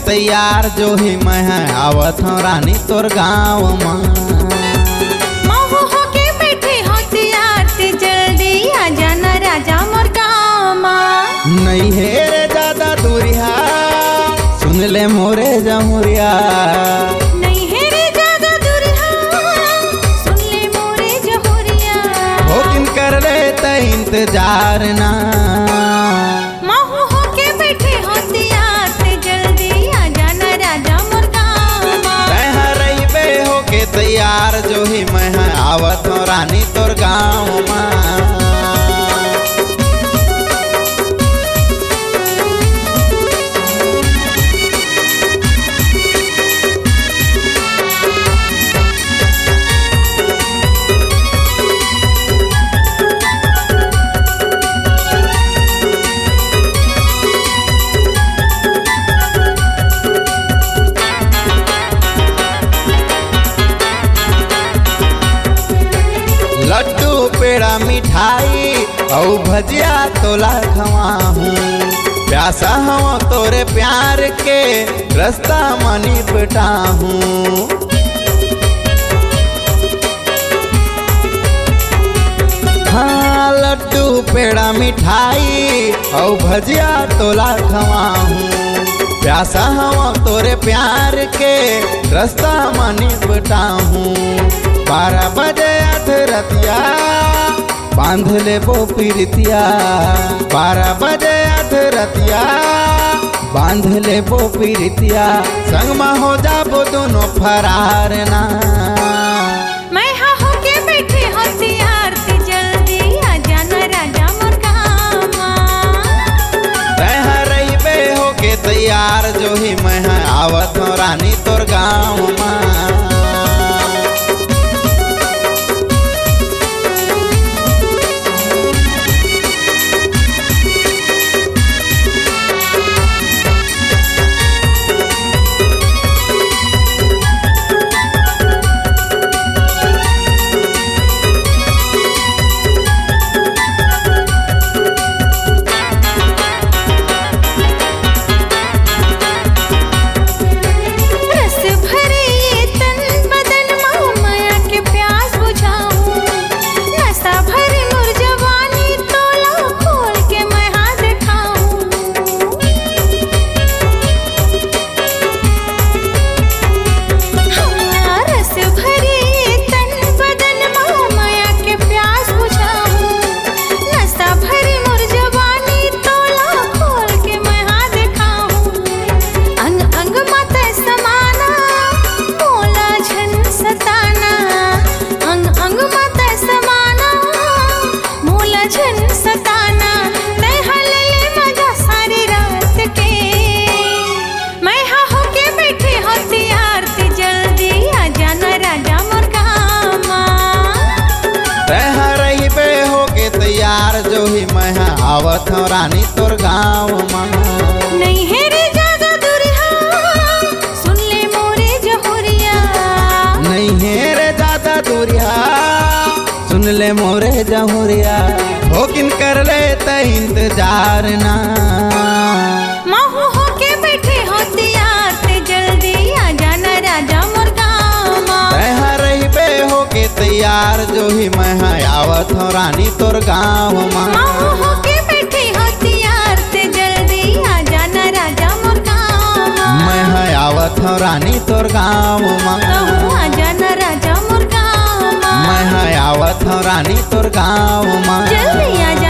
तैयार जो ही मैं आवत हूँ रानी तोर गाँव माँ। महू होके बैठे हो तैयार ते जल्दी आ जाना राजा मोर गाँव माँ। नहीं है रे ज्यादा दूरिया सुन ले मोरे जमुरिया। नहीं है रे ज्यादा दूरिया सुन ले मोरे जमुरिया। हो किन कर ले त इंतजार ना। महू होके बैठे हो तैयार ते जल्दी आ जाना राजा मोर गाँव माँ। रही बे होके तैयार जो ही मैं आवत हूँ रानी तोर गाँव माँ। लड्डू पेड़ा मिठाई और भजिया तोला खवाहूँ। प्यासा हूँ तोरे प्यार के रास्ता मनी बेटाहूँ। हाँ लड्डू पेड़ा मिठाई और भजिया तोला खवाहूँ। प्यासा हूँ तोरे प्यार के रास्ता मनी बेटाहूँ। 12 बजे अधरतिया बांध ले बो पीरतिया। 12 बजे अधरतिया बांध ले बो पीरतिया। संग में हो जाबो दोनों फरार ना। मैं हाँ होके बैठे हो तैयार ते जल्दी आ जाना राजा मोर गाँव माँ। रही बे होके तैयार जो ही मैं आवत हूँ रानी तोर गाँव माँ। जो ही मैं आवत हूँ रानी तोर गाँव माँ। नहीं है रे ज्यादा दूरिया सुन ले मोरे जमुरिया। नहीं है रे ज्यादा दूरिया सुन ले मोरे जमुरिया। हो किन कर ले त इंतजार ना। महू होके बैठे हो तैयार ते जल्दी आ जाना राजा मोर गाँव माँ। रही बे होके तैयार जो ही मैं आवत हूँ रानी तोर गाँव माँ। महू होके बैठे हो तैयार ते जल्दी आ जाना राजा मोर गाँव माँ। मैं आवत हूँ रानी तोर गाँव माँ। आ जाना राजा मोर गाँव माँ। मैं आवत हूँ रानी तोर गाँव माँ। जल्दी आ जा।